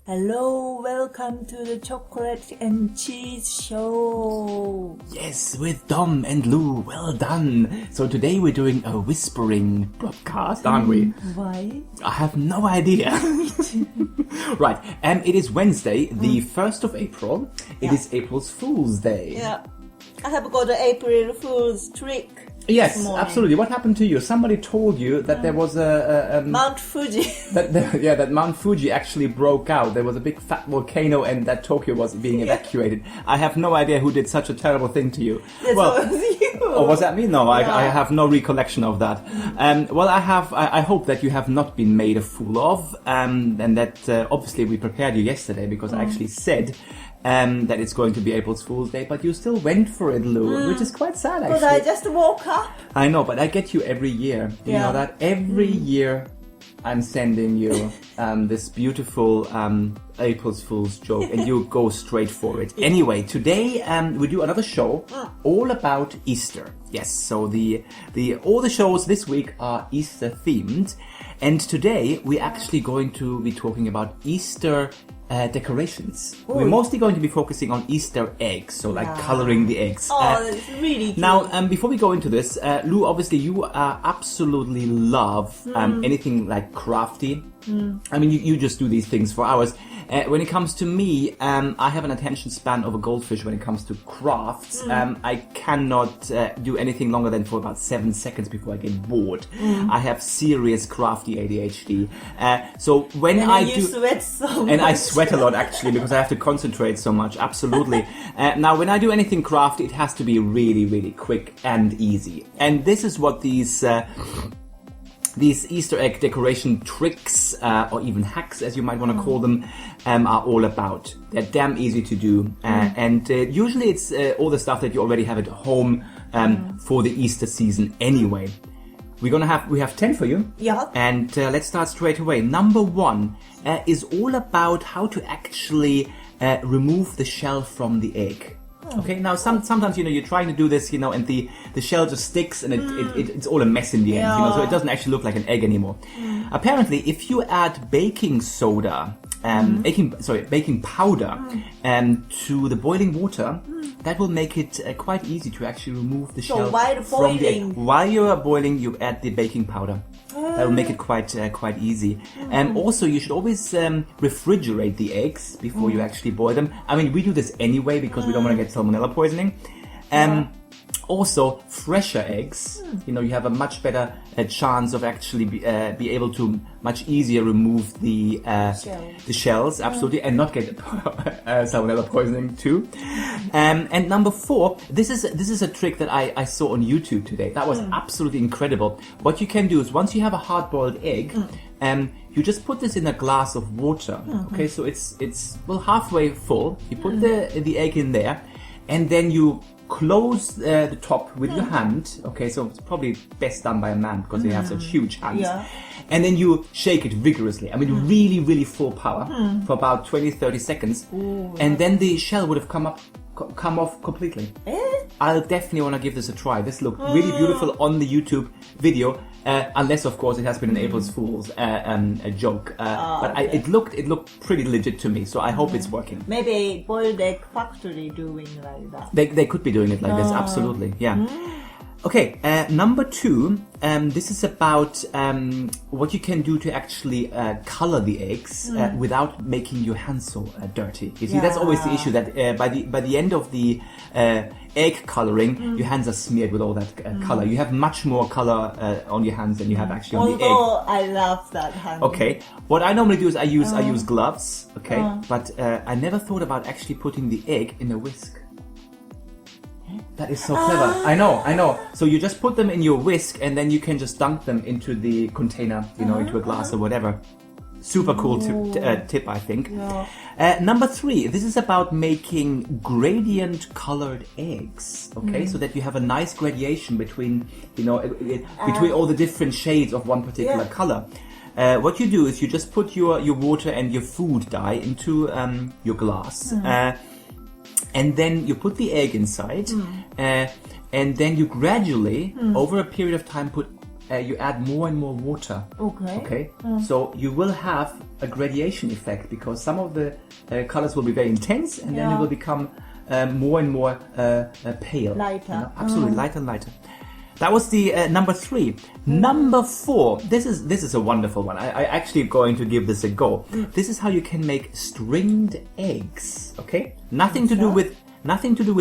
Hello, welcome to the Chocolate and Cheese Show. Yes, with Dom and Lou, well done. So today we're doing a whispering broadcast, aren't we? Why? I have no idea. Right, it is Wednesday, the 1st of April. It is April's Fool's Day. Yeah, I have got an April Fool's trick. Yes, absolutely. What happened to you? Somebody told you that there was a Mount Fuji. that Mount Fuji actually broke out. There was a big fat volcano and that Tokyo was being evacuated. I have no idea who did such a terrible thing to you. That was you. Oh, was that me? No, I have no recollection of that. Well, I hope that you have not been made a fool of, and that obviously we prepared you yesterday because I actually said that it's going to be April's Fool's Day, but you still went for it, Lou, which is quite sad, actually. But I just woke up. I know, but I get you every year. You know that? Every year I'm sending you this beautiful April's Fool's joke, and you go straight for it. Anyway, today we do another show all about Easter. Yes, so all the shows this week are Easter themed, and today we're actually going to be talking about Easter decorations. Ooh. We're mostly going to be focusing on Easter eggs, so like coloring the eggs. Oh, that's really cute. Now, before we go into this, Lou, obviously you absolutely love anything like crafty. I mean, you just do these things for hours. When it comes to me, I have an attention span of a goldfish when it comes to crafts. I cannot do anything longer than for about 7 seconds before I get bored. I have serious crafty ADHD. So when you sweat so much. And I sweat a lot actually because I have to concentrate so much. Absolutely. Now, when I do anything crafty, it has to be really, really quick and easy. And this is what these Easter egg decoration tricks, or even hacks, as you might want to call them, are all about. They're damn easy to do, and usually it's all the stuff that you already have at home for the Easter season anyway. We have 10 for you. Yeah. And let's start straight away. Number 1 is all about how to actually remove the shell from the egg. Okay, now sometimes you're trying to do this, and the shell just sticks and it's all a mess in the end, so it doesn't actually look like an egg anymore. Apparently, if you add baking soda, baking powder, to the boiling water, that will make it quite easy to actually remove the shell from the egg. While you're boiling, you add the baking powder. That will make it quite easy. Also, you should always refrigerate the eggs before you actually boil them. I mean, we do this anyway because we don't want to get salmonella poisoning. Also, fresher eggs, you have a much better chance of actually be able to much easier remove the shells, absolutely, and not get salmonella poisoning too. And number 4, this is a trick that I saw on YouTube today. That was absolutely incredible. What you can do is once you have a hard-boiled egg, you just put this in a glass of water. Okay, so it's halfway full. You put the egg in there, and then you close the top with your hand. Okay, so it's probably best done by a man because they have such huge hands. Yeah. And then you shake it vigorously. I mean, really, really full power for about 20-30 seconds. Ooh, and then the shell would have come off completely. I'll definitely want to give this a try. This looked really beautiful on the YouTube video. Unless, of course, it has been an April's Fool's a joke. But it looked pretty legit to me, so I hope it's working. Maybe Boiled Egg Factory doing like that. They could be doing it like this, absolutely, yeah. Okay, number 2, this is about what you can do to actually color the eggs without making your hands so dirty. You see, that's always the issue, that by the end of the egg coloring, your hands are smeared with all that color. You have much more color on your hands than you have actually on the egg. Oh, I love that hand. Okay, what I normally do is I use gloves, okay, but I never thought about actually putting the egg in a whisk. That is so clever. I know. So you just put them in your whisk and then you can just dunk them into the container, into a glass or whatever. Super cool tip, I think. Yeah. Number 3, this is about making gradient colored eggs. Okay, so that you have a nice gradation between, between all the different shades of one particular color. What you do is you just put your water and your food dye into your glass. And then you put the egg inside, and then you gradually, over a period of time, put you add more and more water. Okay. Okay, so you will have a gradation effect because some of the colors will be very intense, and then it will become more and more pale. Lighter. Absolutely, lighter and lighter. That was the number 3. Number 4. This is a wonderful one. I actually going to give this a go. This is how you can make stringed eggs. Okay, nothing to do with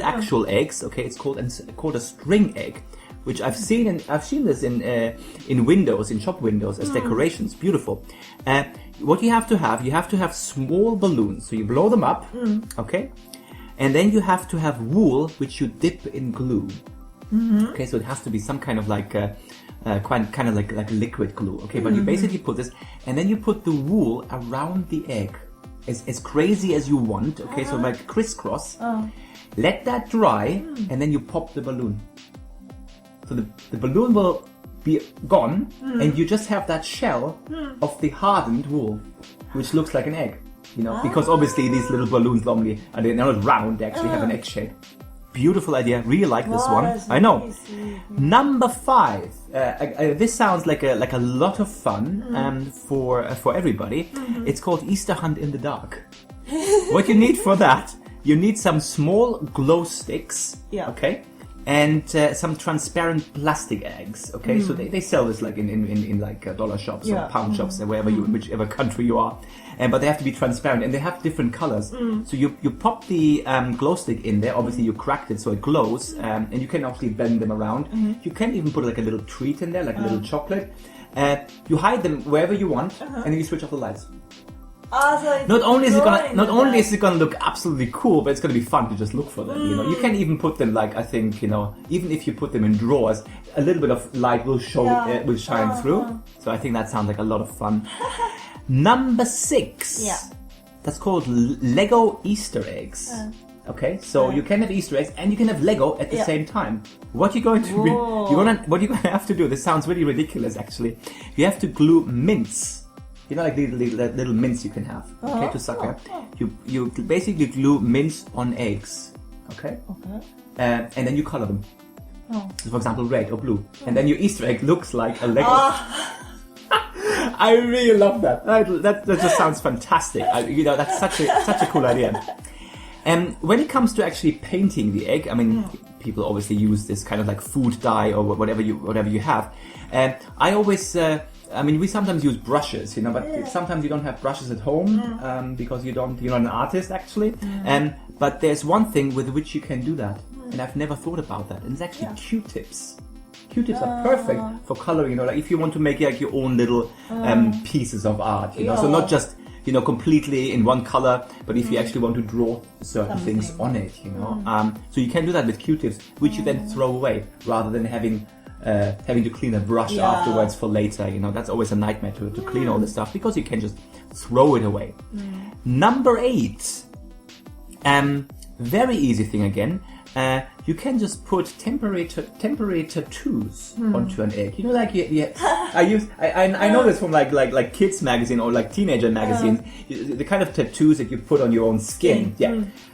actual eggs. Okay, it's called a string egg, which I've seen this in windows, in shop windows as decorations. Beautiful. What you have to have small balloons. So you blow them up. Okay, and then you have to have wool which you dip in glue. Okay, so it has to be some kind of like kind of like liquid glue. Okay, but you basically put this, and then you put the wool around the egg, as crazy as you want. Okay, so like crisscross. Let that dry, and then you pop the balloon. So the balloon will be gone, and you just have that shell of the hardened wool, which looks like an egg. You know, because obviously these little balloons normally they're not round; they actually have an egg shape. Beautiful idea. Really like this one. I know. Number 5. This sounds like a lot of fun for everybody. It's called Easter Hunt in the Dark. What you need for that, you need some small glow sticks. Yeah. Okay. And some transparent plastic eggs. Okay. So they sell this like in like dollar shops or pound shops or wherever whichever country you are. But they have to be transparent, and they have different colors. So you pop the glow stick in there. Obviously, you cracked it so it glows, and you can actually bend them around. You can even put like a little treat in there, like a little chocolate. You hide them wherever you want, and then you switch off the lights. So Not only is it gonna look absolutely cool, but it's gonna be fun to just look for them. You know, you can even put them like, I think, you know, even if you put them in drawers, a little bit of light will will shine through. So I think that sounds like a lot of fun. Number 6. Yeah. That's called Lego Easter eggs. Okay, so you can have Easter eggs and you can have Lego at the same time. What you're going to what you're gonna have to do? This sounds really ridiculous, actually. You have to glue mints. You know, like the little mints you can have. Okay, to suck up. You basically glue mints on eggs. Okay. And then you color them. So for example, red or blue, and then your Easter egg looks like a Lego. I really love that. That just sounds fantastic. You know, that's such a cool idea. And when it comes to actually painting the egg, I mean, people obviously use this kind of like food dye or whatever you have. I always, we sometimes use brushes, you know, but sometimes you don't have brushes at home because you're not an artist actually. But there's one thing with which you can do that, and I've never thought about that, and it's actually Q-tips. Q-tips are perfect for coloring, you know, like if you want to make like your own little pieces of art, you know, so not just, you know, completely in one color, but if you actually want to draw certain things on it, you know. So you can do that with Q-tips, which you then throw away rather than having to clean a brush afterwards for later, you know. That's always a nightmare to clean all this stuff because you can just throw it away. Number 8, very easy thing again. You can just put temporary tattoos onto an egg. You know, like I know this from like kids magazine or like teenager magazines. The kind of tattoos that you put on your own skin.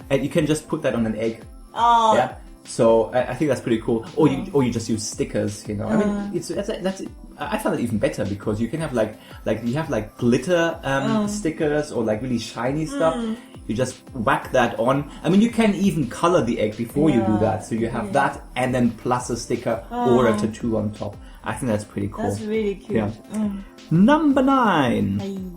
And you can just put that on an egg. Yeah. So I think that's pretty cool. Or you just use stickers. You know, I mean, that's I found it even better because you can have like you have like glitter stickers or like really shiny stuff. You just whack that on. I mean, you can even color the egg before you do that. So you have that and then plus a sticker or a tattoo on top. I think that's pretty cool. That's really cute. Yeah. Number 9.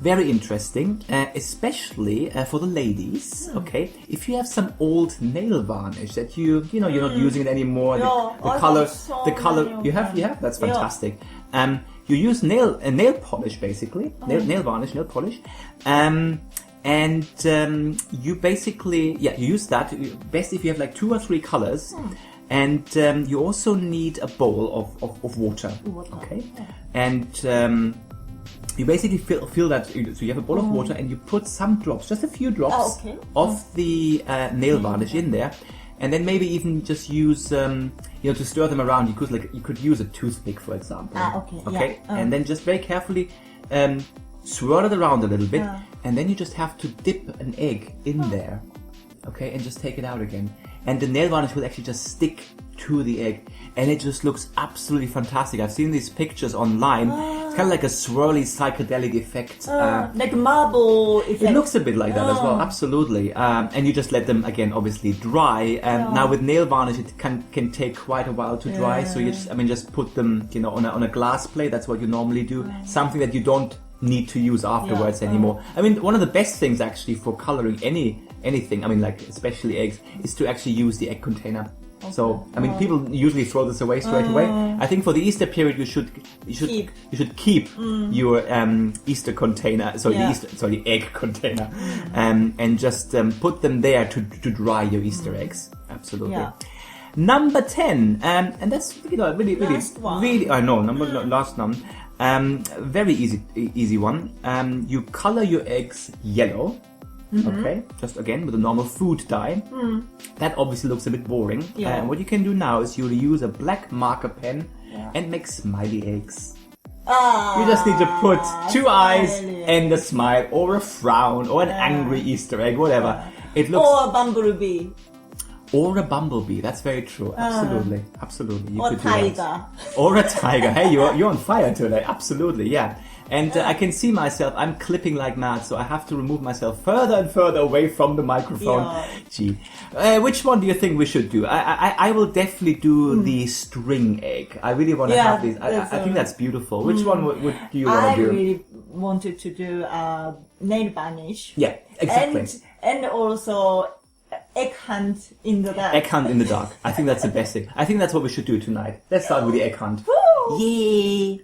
Very interesting, especially for the ladies. Okay, if you have some old nail varnish that you're not using it anymore, the color you have, that's fantastic. You use nail polish basically, nail varnish, nail polish. And you basically, you use that, best if you have like 2 or 3 colors. And you also need a bowl of water. Okay? And you basically fill that, so you have a bowl of water and you put some drops, just a few drops of the nail varnish in there. And then maybe even just use, to stir them around. You could use a toothpick, for example. Okay? And then just very carefully swirl it around a little bit, and then you just have to dip an egg in there, okay, and just take it out again. and the nail varnish will actually just stick to the egg, and it just looks absolutely fantastic. I've seen these pictures online. It's kind of like a swirly psychedelic effect. Like marble effect. It looks a bit like that as well, absolutely. And you just let them, again, obviously dry. Now with nail varnish, it can take quite a while to dry. So you just put them, on a glass plate. That's what you normally do. Something that you don't need to use afterwards anymore. I mean, one of the best things actually for coloring anything, I mean, like especially eggs, is to actually use the egg container. Okay. So, I mean, people usually throw this away straight away. I think for the Easter period, you should keep your Easter container, the egg container, and just put them there to dry your Easter eggs. Absolutely. Yeah. Number 10, and that's really, Last one. really. I know, last one. Very easy one. You color your eggs yellow. Okay, just again with a normal food dye. That obviously looks a bit boring. Yeah. And what you can do now is you'll use a black marker pen and make smiley eggs. You just need to put 2 eyes and a smile, or a frown, or an angry Easter egg, whatever. It looks. Or a bumblebee. Or a bumblebee. That's very true. Absolutely. You Or could do tiger. that. Or a tiger. Hey, you're on fire today. Absolutely, yeah. And I can see myself, I'm clipping like mad, so I have to remove myself further and further away from the microphone. Yeah. Gee. Which one do you think we should do? I will definitely do the string egg. I really want to have these. I think that's beautiful. Which one would do you want I to do? really wanted to do nail varnish. Yeah, exactly. And also egg hunt in the dark. Egg hunt in the dark. I think that's the best thing. I think that's what we should do tonight. Let's start with the egg hunt. Woo! Yay!